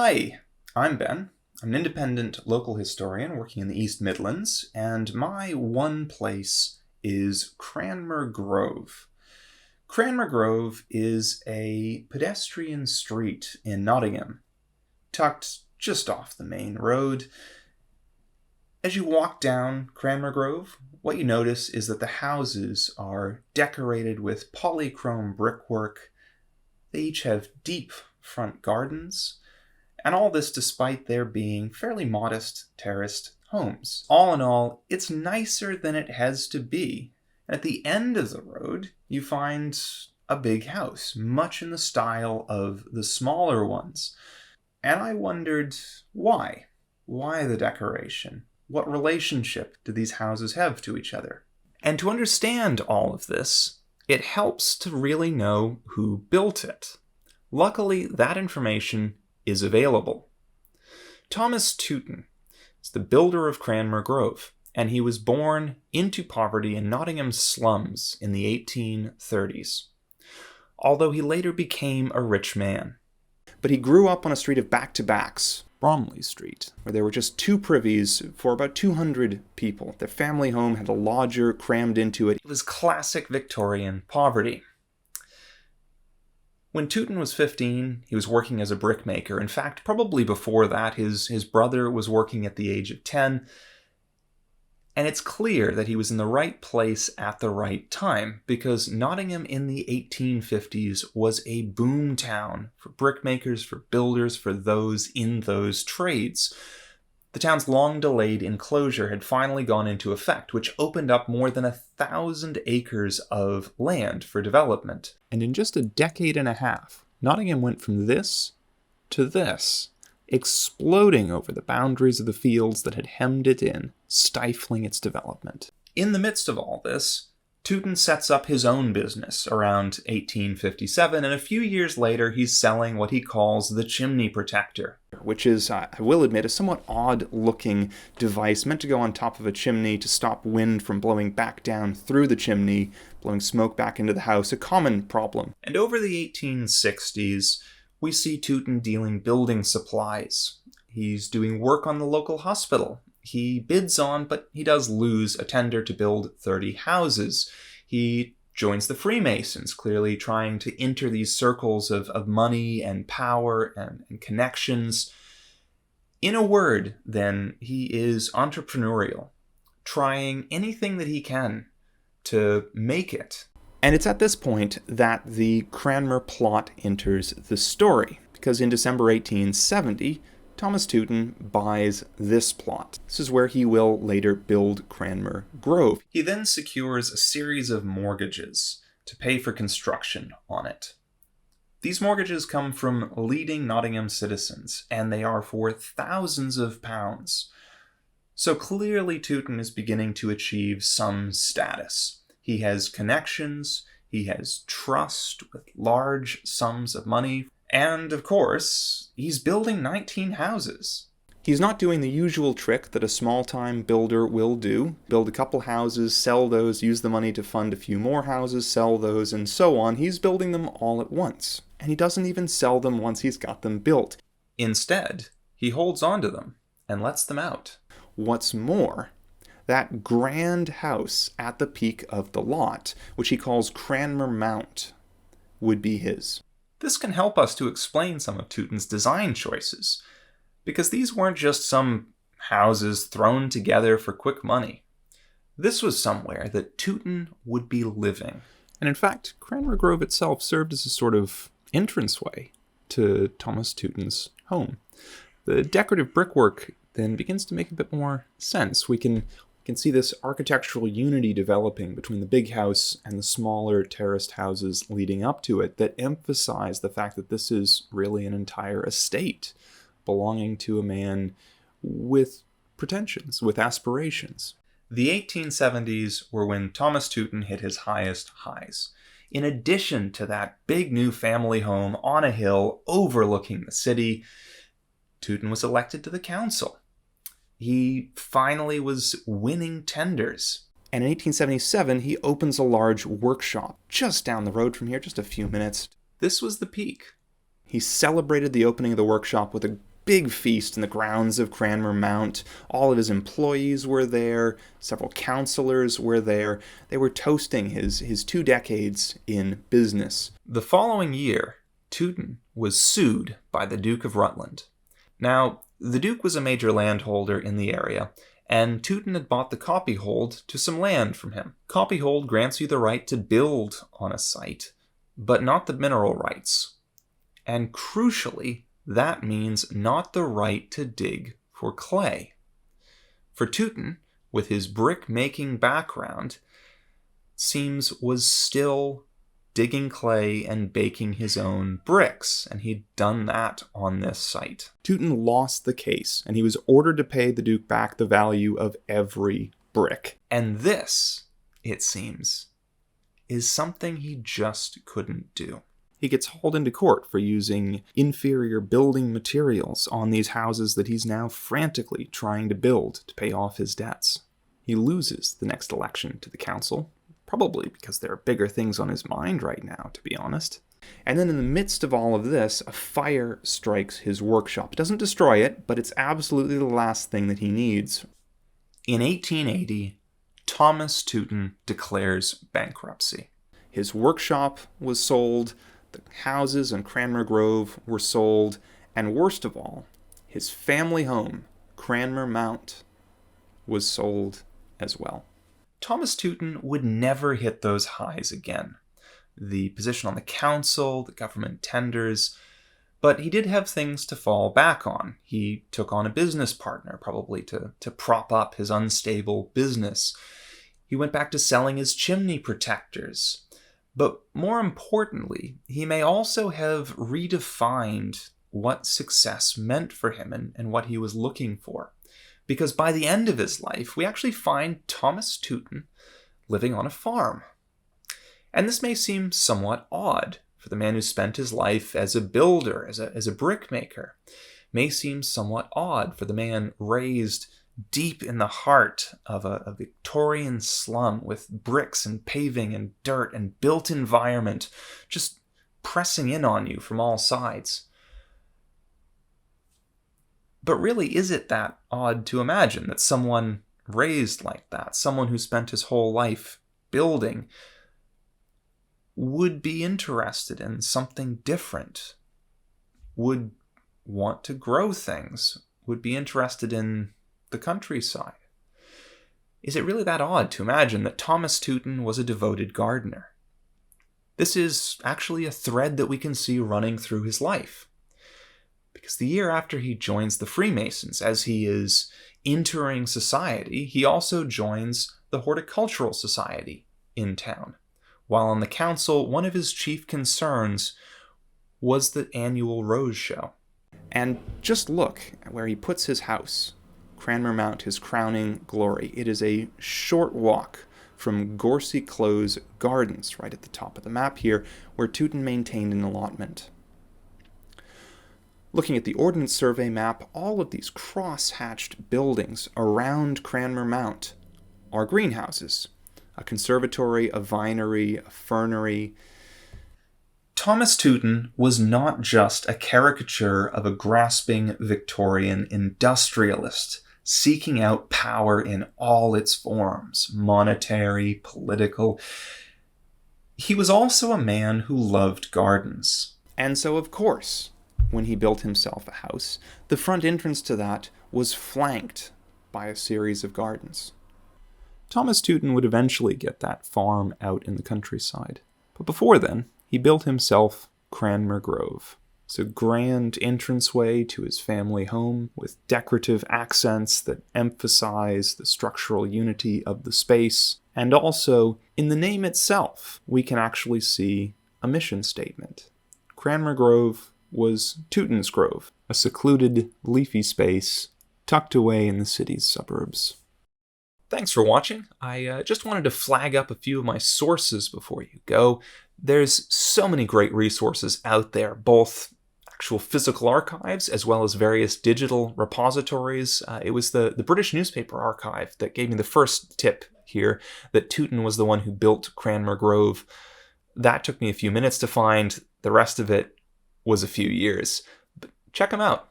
Hi, I'm Ben. I'm an independent local historian working in the East Midlands, and my one place is Cranmer Grove. Cranmer Grove is a pedestrian street in Nottingham, tucked just off the main road. As you walk down Cranmer Grove, what you notice is that the houses are decorated with polychrome brickwork. They each have deep front gardens, and all this despite there being fairly modest terraced homes. All in all, it's nicer than it has to be. At the end of the road, you find a big house, much in the style of the smaller ones. And I wondered why? Why the decoration? What relationship do these houses have to each other? And to understand all of this, it helps to really know who built it. Luckily, that information is available. Thomas Tutin is the builder of Cranmer Grove, and he was born into poverty in Nottingham's slums in the 1830s, although he later became a rich man. But he grew up on a street of back-to-backs, Bromley Street, where there were just two privies for about 200 people. Their family home had a lodger crammed into it. It was classic Victorian poverty. When Tutin was 15, he was working as a brickmaker. In fact, probably before that, his brother was working at the age of 10. And it's clear that he was in the right place at the right time, because Nottingham in the 1850s was a boom town for brickmakers, for builders, for those in those trades. The town's long-delayed enclosure had finally gone into effect, which opened up more than 1,000 acres of land for development. And in just a decade and a half, Nottingham went from this to this, exploding over the boundaries of the fields that had hemmed it in, stifling its development. In the midst of all this, Tutin sets up his own business around 1857, and a few years later he's selling what he calls the chimney protector, which is, I will admit, a somewhat odd-looking device meant to go on top of a chimney to stop wind from blowing back down through the chimney, blowing smoke back into the house, a common problem. And over the 1860s, we see Tutin dealing building supplies. He's doing work on the local hospital. He bids on, but he does lose a tender to build 30 houses. He joins the Freemasons, clearly trying to enter these circles of money and power and connections. In a word, then, he is entrepreneurial, trying anything that he can to make it. And it's at this point that the Cranmer plot enters the story, because in December 1870, Thomas Tutin buys this plot. This is where he will later build Cranmer Grove. He then secures a series of mortgages to pay for construction on it. These mortgages come from leading Nottingham citizens, and they are for thousands of pounds. So clearly Tutin is beginning to achieve some status. He has connections, he has trust with large sums of money, and, of course, he's building 19 houses. He's not doing the usual trick that a small-time builder will do. Build a couple houses, sell those, use the money to fund a few more houses, sell those, and so on. He's building them all at once. And he doesn't even sell them once he's got them built. Instead, he holds on to them and lets them out. What's more, that grand house at the peak of the lot, which he calls Cranmer Mount, would be his. This can help us to explain some of Tutin's design choices, because these weren't just some houses thrown together for quick money. This was somewhere that Tutin would be living. And in fact, Cranmer Grove itself served as a sort of entranceway to Thomas Tutin's home. The decorative brickwork then begins to make a bit more sense. We can see this architectural unity developing between the big house and the smaller terraced houses leading up to it that emphasize the fact that this is really an entire estate belonging to a man with pretensions, with aspirations. The 1870s were when Thomas Tutin hit his highest highs. In addition to that big new family home on a hill overlooking the city, Tutin was elected to the council. He finally was winning tenders. And in 1877, he opens a large workshop just down the road from here, just a few minutes. This was the peak. He celebrated the opening of the workshop with a big feast in the grounds of Cranmer Mount. All of his employees were there. Several councillors were there. They were toasting his 2 decades in business. The following year, Tutin was sued by the Duke of Rutland. Now, the Duke was a major landholder in the area, and Tutin had bought the copyhold to some land from him. Copyhold grants you the right to build on a site, but not the mineral rights. And crucially, that means not the right to dig for clay. For Tutin, with his brick-making background, seems was still digging clay and baking his own bricks, and he'd done that on this site. Tutin lost the case, and he was ordered to pay the Duke back the value of every brick. And this, it seems, is something he just couldn't do. He gets hauled into court for using inferior building materials on these houses that he's now frantically trying to build to pay off his debts. He loses the next election to the council, probably because there are bigger things on his mind right now, to be honest. And then in the midst of all of this, a fire strikes his workshop. It doesn't destroy it, but it's absolutely the last thing that he needs. In 1880, Thomas Tutin declares bankruptcy. His workshop was sold, the houses on Cranmer Grove were sold, and worst of all, his family home, Cranmer Mount, was sold as well. Thomas Tutin would never hit those highs again. The position on the council, the government tenders, but he did have things to fall back on. He took on a business partner, probably to prop up his unstable business. He went back to selling his chimney protectors. But more importantly, he may also have redefined what success meant for him and what he was looking for. Because by the end of his life, we actually find Thomas Tutin living on a farm. And this may seem somewhat odd for the man who spent his life as a builder, as a brickmaker. May seem somewhat odd for the man raised deep in the heart of a Victorian slum with bricks and paving and dirt and built environment just pressing in on you from all sides. But really, is it that odd to imagine that someone raised like that, someone who spent his whole life building, would be interested in something different, would want to grow things, would be interested in the countryside? Is it really that odd to imagine that Thomas Tutin was a devoted gardener? This is actually a thread that we can see running through his life. Because the year after he joins the Freemasons, as he is entering society, he also joins the Horticultural Society in town. While on the council, one of his chief concerns was the annual Rose Show. And just look at where he puts his house. Cranmer Mount, his crowning glory. It is a short walk from Gorsey Close Gardens, right at the top of the map here, where Tutin maintained an allotment. Looking at the Ordnance Survey map, all of these cross-hatched buildings around Cranmer Mount are greenhouses. A conservatory, a vinery, a fernery. Thomas Tutin was not just a caricature of a grasping Victorian industrialist seeking out power in all its forms, monetary, political. He was also a man who loved gardens. And so, of course, when he built himself a house, the front entrance to that was flanked by a series of gardens. Thomas Tutin would eventually get that farm out in the countryside. But before then, he built himself Cranmer Grove. It's a grand entranceway to his family home with decorative accents that emphasize the structural unity of the space. And also, in the name itself, we can actually see a mission statement. Cranmer Grove was Tutin's Grove, a secluded, leafy space tucked away in the city's suburbs. Thanks for watching. I just wanted to flag up a few of my sources before you go. There's so many great resources out there, both actual physical archives as well as various digital repositories. It was the British Newspaper Archive that gave me the first tip here, that Tutin was the one who built Cranmer Grove. That took me a few minutes to find. The rest of it was a few years. But check them out.